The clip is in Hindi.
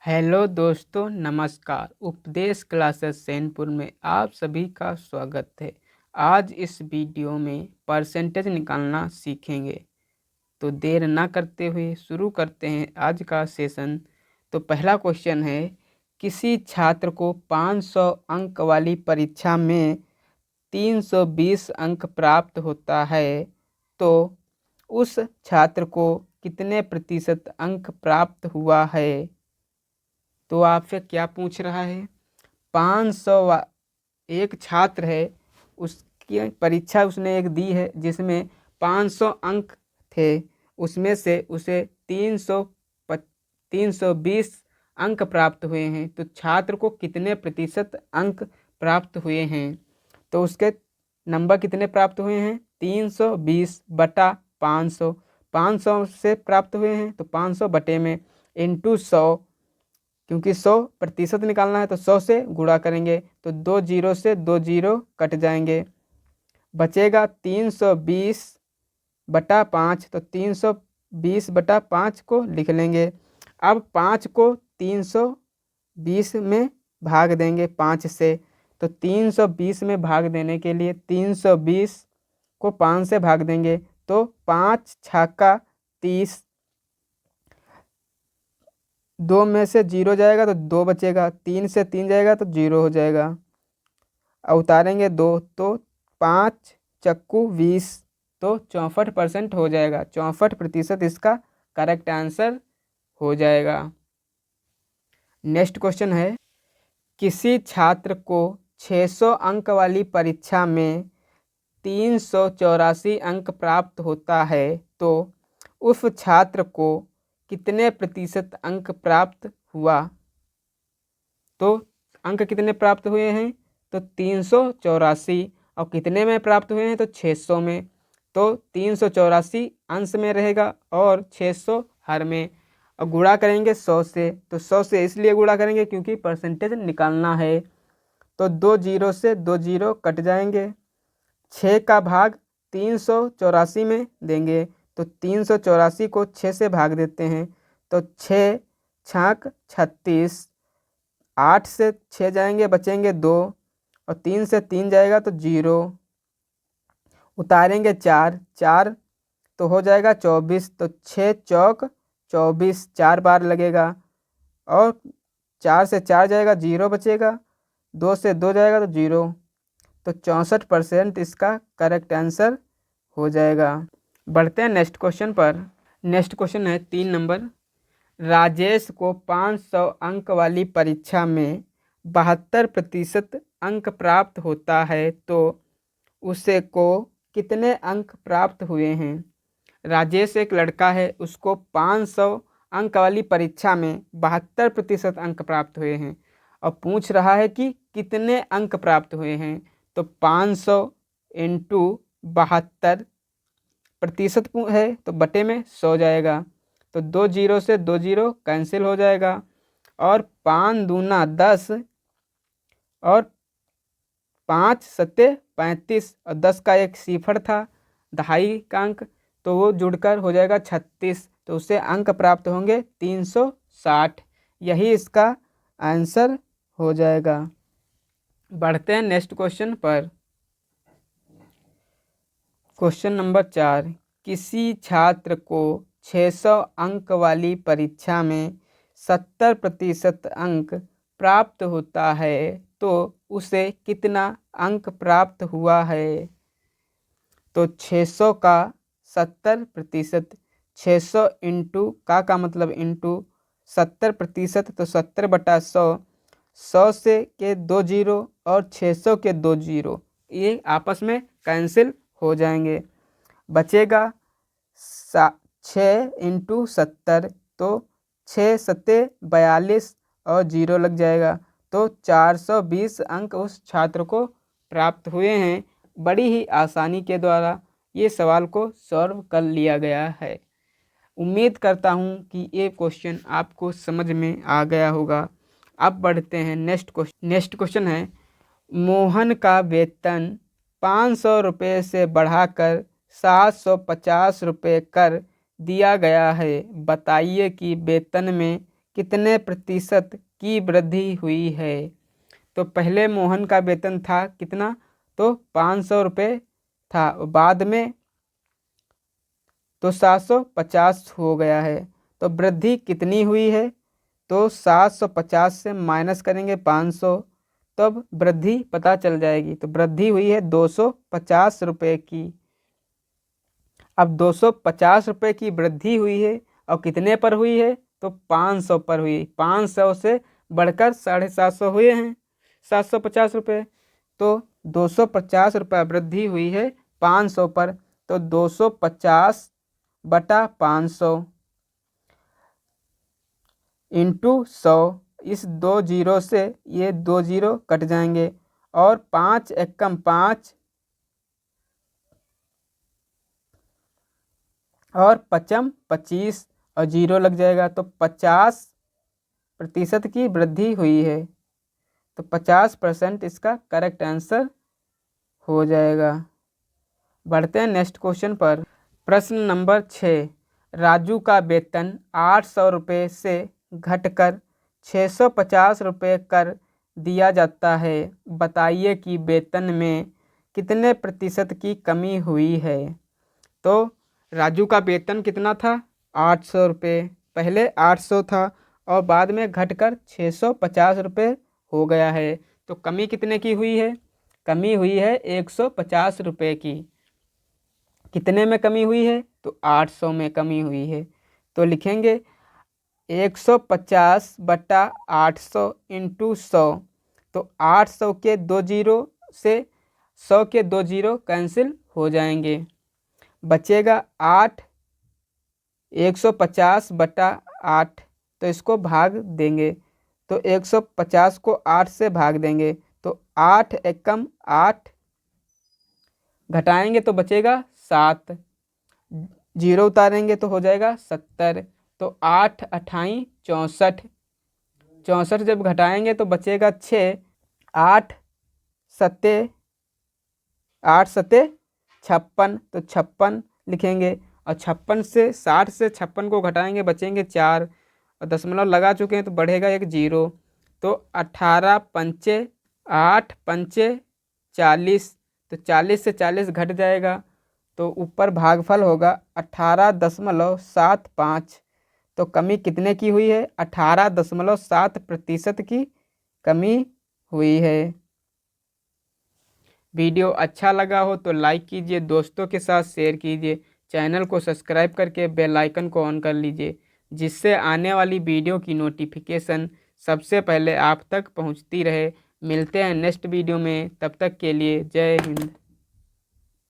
हेलो दोस्तों, नमस्कार। उपदेश क्लासेस सैनपुर में आप सभी का स्वागत है। आज इस वीडियो में परसेंटेज निकालना सीखेंगे। तो देर ना करते हुए शुरू करते हैं आज का सेशन। तो पहला क्वेश्चन है, किसी छात्र को 500 अंक वाली परीक्षा में 320 अंक प्राप्त होता है तो उस छात्र को कितने प्रतिशत अंक प्राप्त हुआ है। तो आपसे क्या पूछ रहा है, 500 एक छात्र है, उसकी परीक्षा उसने एक दी है जिसमें 500 अंक थे। उसमें से उसे 320 अंक प्राप्त हुए हैं। तो छात्र को कितने प्रतिशत अंक प्राप्त हुए हैं। तो उसके नंबर कितने प्राप्त हुए हैं, 320 बटा 500। 500 से प्राप्त हुए हैं तो 500 बटे में इंटू 100, क्योंकि 100% निकालना है तो 100 से गुणा करेंगे तो 2 जीरो से 2 जीरो कट जाएंगे, बचेगा 320 बटा 5। तो 320 बटा 5 को लिख लेंगे। अब 5 को 320 में भाग देंगे 5 से। तो 320 में भाग देने के लिए 320 को 5 से भाग देंगे तो 5 छक्का 30, 2 में से 0 जाएगा तो 2 बचेगा, 3 से 3 जाएगा तो 0 हो जाएगा। अब उतारेंगे 2 तो 5 चक्कू 20, तो 64% हो जाएगा। 64% इसका करेक्ट आंसर हो जाएगा। नेक्स्ट क्वेश्चन है, किसी छात्र को 600 अंक वाली परीक्षा में 384 अंक प्राप्त होता है तो उस छात्र को कितने प्रतिशत अंक प्राप्त हुआ। तो अंक कितने प्राप्त हुए हैं, तो 384, और कितने में प्राप्त हुए हैं तो 600 में। तो 384 अंश में रहेगा और 600 हर में, और गुणा करेंगे 100 से। तो 100 से इसलिए गुणा करेंगे क्योंकि परसेंटेज निकालना है। तो 2 जीरो से 2 जीरो कट जाएंगे, 6 का भाग 384 में देंगे तो 384 को 6 से भाग देते हैं तो 6 छाक 36, 8 से 6 जाएंगे बचेंगे 2, और 3 से 3 जाएगा तो 0, उतारेंगे 4, 4 तो हो जाएगा 24। तो 6 चौक 24, 4 बार लगेगा, और 4 से 4 जाएगा 0 बचेगा, 2 से 2 जाएगा तो 0। तो 64% इसका करेक्ट आंसर हो जाएगा। बढ़ते हैं नेक्स्ट क्वेश्चन पर। नेक्स्ट क्वेश्चन है 3 नंबर, राजेश को 500 अंक वाली परीक्षा में 72% अंक प्राप्त होता है तो उसे को कितने अंक प्राप्त हुए हैं। राजेश एक लड़का है, उसको 500 अंक वाली परीक्षा में 72% अंक प्राप्त हुए हैं और पूछ रहा है कि कितने अंक प्राप्त हुए हैं। तो 500 इंटू 72 प्रतिशत है तो बटे में 100 जाएगा, तो 2 जीरो से 2 जीरो कैंसिल हो जाएगा, और 5 दूना 10, और 5 सत्ते 35, और 10 का एक सिफर था, दहाई का अंक, तो वो जुड़कर हो जाएगा 36। तो उससे अंक प्राप्त होंगे 360। यही इसका आंसर हो जाएगा। बढ़ते हैं नेक्स्ट क्वेश्चन पर। क्वेश्चन नंबर 4, किसी छात्र को 600 अंक वाली परीक्षा में 70% अंक प्राप्त होता है तो उसे कितना अंक प्राप्त हुआ है। तो 600 का 70%, 600 इंटू का मतलब इंटू 70%, तो 70 बटा 100, 100 से के 2 जीरो और 600 के 2 जीरो ये आपस में कैंसिल हो जाएंगे, बचेगा 6 इंटू 70, तो 6 सत्ते 42 और 0 लग जाएगा, तो 420 अंक उस छात्र को प्राप्त हुए हैं। बड़ी ही आसानी के द्वारा ये सवाल को सॉल्व कर लिया गया है। उम्मीद करता हूँ कि ये क्वेश्चन आपको समझ में आ गया होगा। अब बढ़ते हैं नेक्स्ट क्वेश्चन। नेक्स्ट क्वेश्चन है, मोहन का वेतन 500 रुपये से बढ़ाकर 750 रुपये कर दिया गया है। बताइए कि वेतन में कितने प्रतिशत की वृद्धि हुई है। तो पहले मोहन का वेतन था कितना, तो 500 रुपये था, बाद में तो 750 हो गया है। तो वृद्धि कितनी हुई है, तो 750 से माइनस करेंगे 500, तब वृद्धि पता चल जाएगी। तो वृद्धि हुई है 250 रुपये की। अब 250 रुपये की वृद्धि हुई है और कितने पर हुई है, तो 500 पर हुई। 500 से बढ़कर 750 हुए हैं 750 रुपये। तो 250 रुपये वृद्धि हुई है 500 पर। तो 250 बटा 500 इंटू 100। इस 2 जीरो से ये 2 जीरो कट जाएंगे और 5 एकम 5 और पचम 25 और जीरो लग जाएगा। तो 50% की वृद्धि हुई है। तो 50% इसका करेक्ट आंसर हो जाएगा। बढ़ते हैं नेक्स्ट क्वेश्चन पर। प्रश्न नंबर 6, राजू का वेतन 800 रुपये से घटकर 650 रुपये कर दिया जाता है। बताइए कि वेतन में कितने प्रतिशत की कमी हुई है। तो राजू का वेतन कितना था, 800 रुपये। पहले 800 था और बाद में घटकर 650 रुपये हो गया है। तो कमी कितने की हुई है, कमी हुई है 150 रुपये की। कितने में कमी हुई है, तो 800 में कमी हुई है। तो लिखेंगे 150 बटा 800 इंटू 100। तो 800 के 2 जीरो से 100 के 2 जीरो कैंसिल हो जाएंगे, बचेगा 8। 150 बटा 8, तो इसको भाग देंगे। तो 150 को 8 से भाग देंगे तो 8 एकम 8, घटाएंगे तो बचेगा 7, जीरो उतारेंगे तो हो जाएगा 70। तो 8 अठाई 64, 64 जब घटाएंगे तो बचेगा 6। 8 सत्ते 56, तो 56 लिखेंगे। और 56 से 60 से 56 को घटाएंगे बचेंगे 4 और दशमलव लगा चुके हैं तो बढ़ेगा एक जीरो। तो 18 पंचे 8 पंचे 40, तो 40 से 40 घट जाएगा तो ऊपर भागफल होगा 18.75। तो कमी कितने की हुई है, 18.7% की कमी हुई है। वीडियो अच्छा लगा हो तो लाइक कीजिए, दोस्तों के साथ शेयर कीजिए, चैनल को सब्सक्राइब करके बेल आइकन को ऑन कर लीजिए, जिससे आने वाली वीडियो की नोटिफिकेशन सबसे पहले आप तक पहुंचती रहे। मिलते हैं नेक्स्ट वीडियो में, तब तक के लिए जय हिंद।